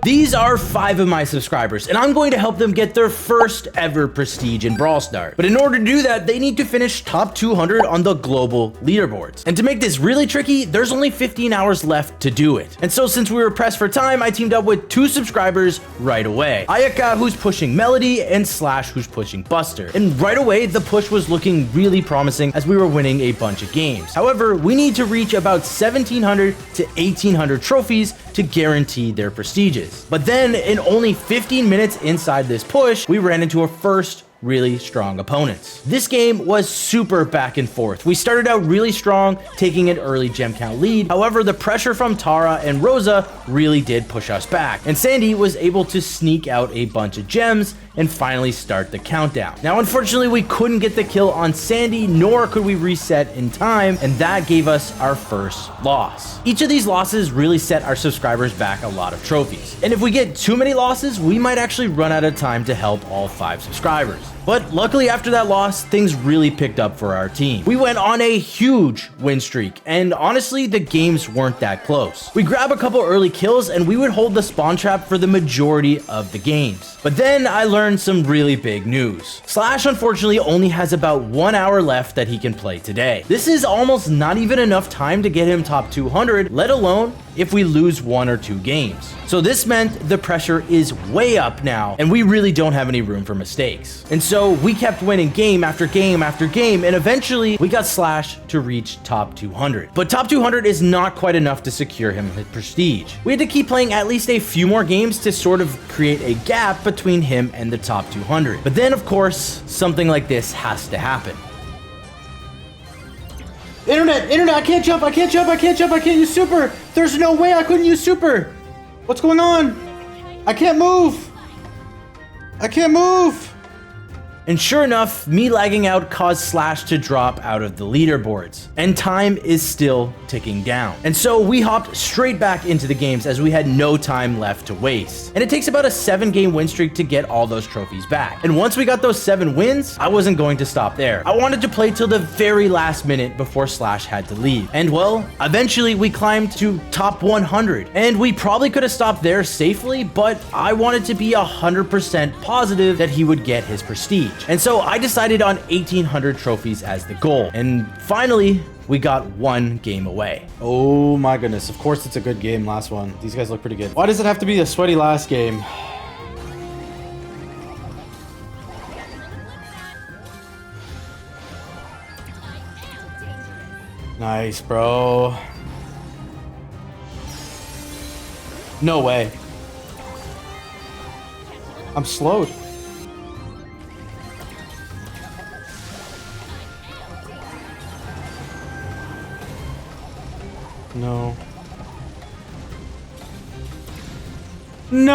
These are 5 of my subscribers, and I'm going to help them get their first ever prestige in Brawl Stars. But in order to do that, they need to finish top 200 on the global leaderboards. And to make this really tricky, there's only 15 hours left to do it. And so since we were pressed for time, I teamed up with 2 subscribers right away. Ayaka, who's pushing Melody, and Slash, who's pushing Buster. And right away, the push was looking really promising as we were winning a bunch of games. However, we need to reach about 1,700 to 1,800 trophies to guarantee their prestiges. But then, in only 15 minutes inside this push, we ran into our first really strong opponents. This game was super back and forth. We started out really strong, taking an early gem count lead. However, the pressure from Tara and Rosa really did push us back, and Sandy was able to sneak out a bunch of gems and finally start the countdown. Now, unfortunately, we couldn't get the kill on Sandy, nor could we reset in time, and that gave us our first loss. Each of these losses really set our subscribers back a lot of trophies. And if we get too many losses, we might actually run out of time to help all 5 subscribers. But luckily, after that loss, things really picked up for our team. We went on a huge win streak, and honestly, the games weren't that close. We grabbed a couple early kills, and we would hold the spawn trap for the majority of the games. But then I learned some really big news. Slash unfortunately only has about 1 hour left that he can play today. This is almost not even enough time to get him top 200, let alone if we lose 1 or 2 games. So this meant the pressure is way up now, and we really don't have any room for mistakes. And so we kept winning game after game after game, and eventually we got Slash to reach top 200. But top 200 is not quite enough to secure him his prestige. We had to keep playing at least a few more games to sort of create a gap between him and the top 200. But then, of course, something like this has to happen. Internet, I can't jump, I can't use super. There's no way I couldn't use super. What's going on? I can't move. And sure enough, me lagging out caused Slash to drop out of the leaderboards, and time is still ticking down. And so we hopped straight back into the games as we had no time left to waste. And it takes about a 7-game win streak to get all those trophies back. And once we got those 7 wins, I wasn't going to stop there. I wanted to play till the very last minute before Slash had to leave. And well, eventually we climbed to top 100. And we probably could have stopped there safely, but I wanted to be 100% positive that he would get his prestige. And so I decided on 1,800 trophies as the goal. And finally, we got 1 game away. Oh my goodness. Of course it's a good game, last one. These guys look pretty good. Why does it have to be a sweaty last game? Nice, bro. No way. I'm slowed. No. No!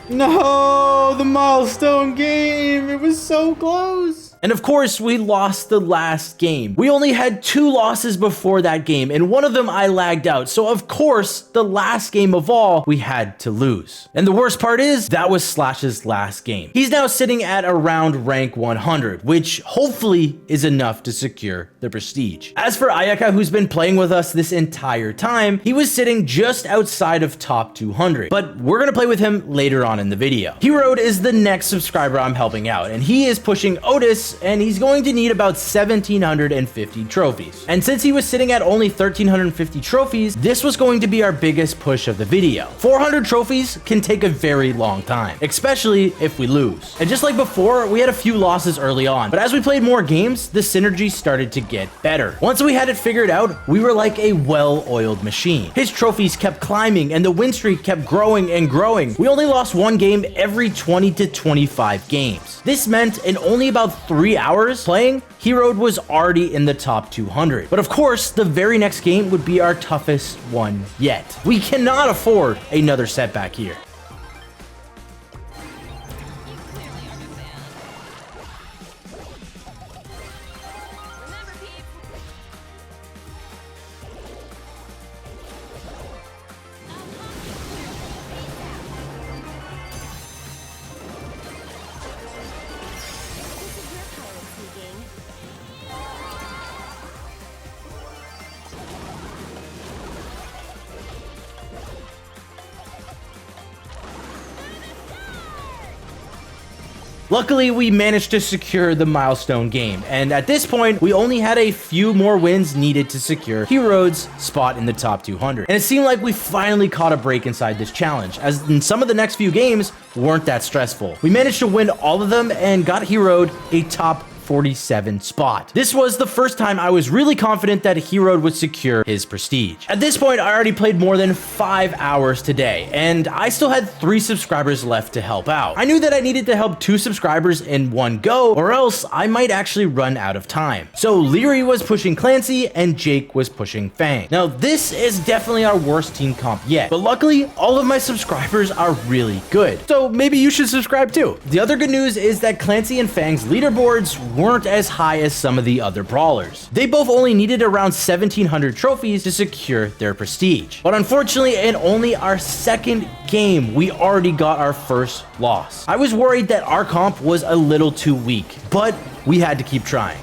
No! The milestone game! It was so close! And of course, we lost the last game. We only had 2 losses before that game, and one of them I lagged out. So of course, the last game of all, we had to lose. And the worst part is, that was Slash's last game. He's now sitting at around rank 100, which hopefully is enough to secure the prestige. As for Ayaka, who's been playing with us this entire time, he was sitting just outside of top 200, but we're gonna play with him later on in the video. Hero is the next subscriber I'm helping out, and he is pushing Otis, and he's going to need about 1,750 trophies. And since he was sitting at only 1,350 trophies, this was going to be our biggest push of the video. 400 trophies can take a very long time, especially if we lose. And just like before, we had a few losses early on, but as we played more games, the synergy started to get better. Once we had it figured out, we were like a well-oiled machine. His trophies kept climbing, and the win streak kept growing and growing. We only lost 1 game every 20 to 25 games. This meant in only about 3 hours playing, Hero was already in the top 200. But of course, the very next game would be our toughest one yet. We cannot afford another setback here. Luckily, we managed to secure the milestone game, and at this point, we only had a few more wins needed to secure Herode's spot in the top 200. And it seemed like we finally caught a break inside this challenge, as in some of the next few games weren't that stressful. We managed to win all of them and got Herode a top 47 spot. This was the first time I was really confident that Herode would secure his prestige. At this point, I already played more than 5 hours today, and I still had 3 subscribers left to help out. I knew that I needed to help 2 subscribers in one go, or else I might actually run out of time. So Leary was pushing Clancy, and Jake was pushing Fang. Now, this is definitely our worst team comp yet, but luckily, all of my subscribers are really good. So maybe you should subscribe too. The other good news is that Clancy and Fang's leaderboards weren't as high as some of the other brawlers. They both only needed around 1,700 trophies to secure their prestige. But unfortunately, in only our second game, we already got our first loss. I was worried that our comp was a little too weak, but we had to keep trying.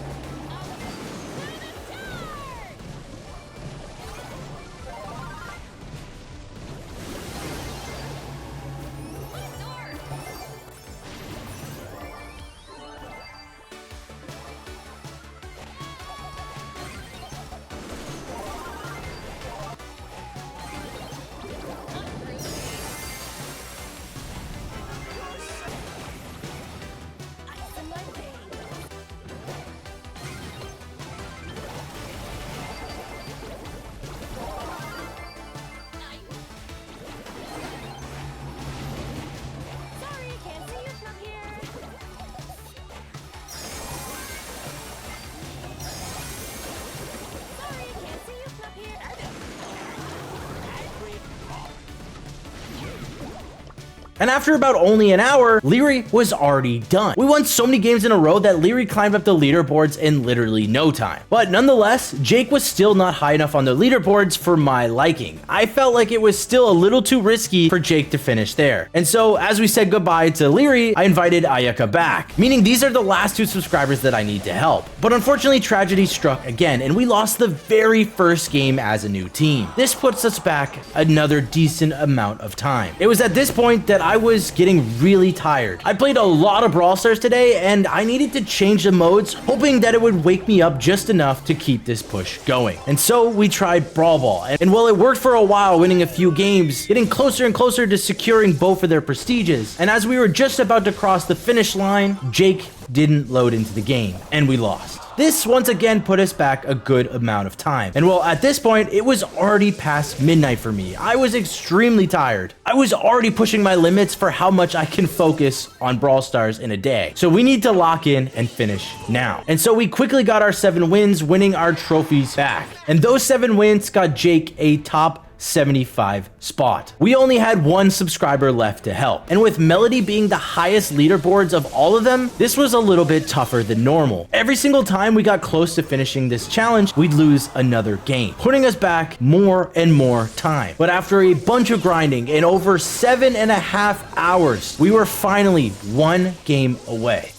And after about only an hour, Leary was already done. We won so many games in a row that Leary climbed up the leaderboards in literally no time. But nonetheless, Jake was still not high enough on the leaderboards for my liking. I felt like it was still a little too risky for Jake to finish there. And so as we said goodbye to Leary, I invited Ayaka back, meaning these are the last 2 subscribers that I need to help. But unfortunately, tragedy struck again, and we lost the very first game as a new team. This puts us back another decent amount of time. It was at this point that I was getting really tired. I played a lot of Brawl Stars today, and I needed to change the modes, hoping that it would wake me up just enough to keep this push going. And so we tried Brawl Ball, and while it worked for a while, winning a few games, getting closer and closer to securing both of their prestiges, and as we were just about to cross the finish line, Jake didn't load into the game, and we lost. This once again put us back a good amount of time. And well, at this point, it was already past midnight for me. I was extremely tired. I was already pushing my limits for how much I can focus on Brawl Stars in a day. So we need to lock in and finish now. And so we quickly got our 7 wins, winning our trophies back. And those 7 wins got Jake a top 75 spot. We only had 1 subscriber left to help, and with Melody being the highest leaderboards of all of them, this was a little bit tougher than normal. Every single time we got close to finishing this challenge, we'd lose another game, putting us back more and more time. But after a bunch of grinding in over 7.5 hours, we were finally 1 game away.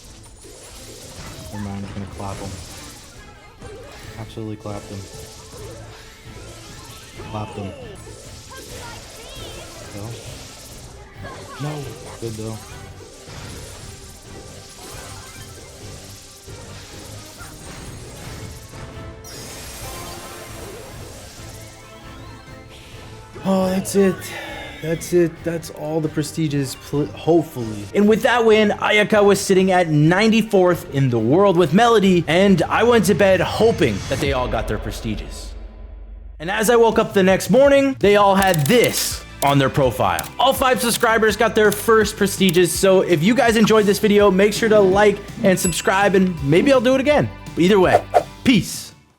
Never mind, I'm gonna clap him. Absolutely clapped him. Clapped him. No, good though. Oh, that's it. That's it. That's all the prestiges, hopefully. And with that win, Ayaka was sitting at 94th in the world with Melody, and I went to bed hoping that they all got their prestiges. And as I woke up the next morning, they all had this on their profile. All 5 subscribers got their first prestiges, so if you guys enjoyed this video, make sure to like and subscribe, and maybe I'll do it again. Either way, peace.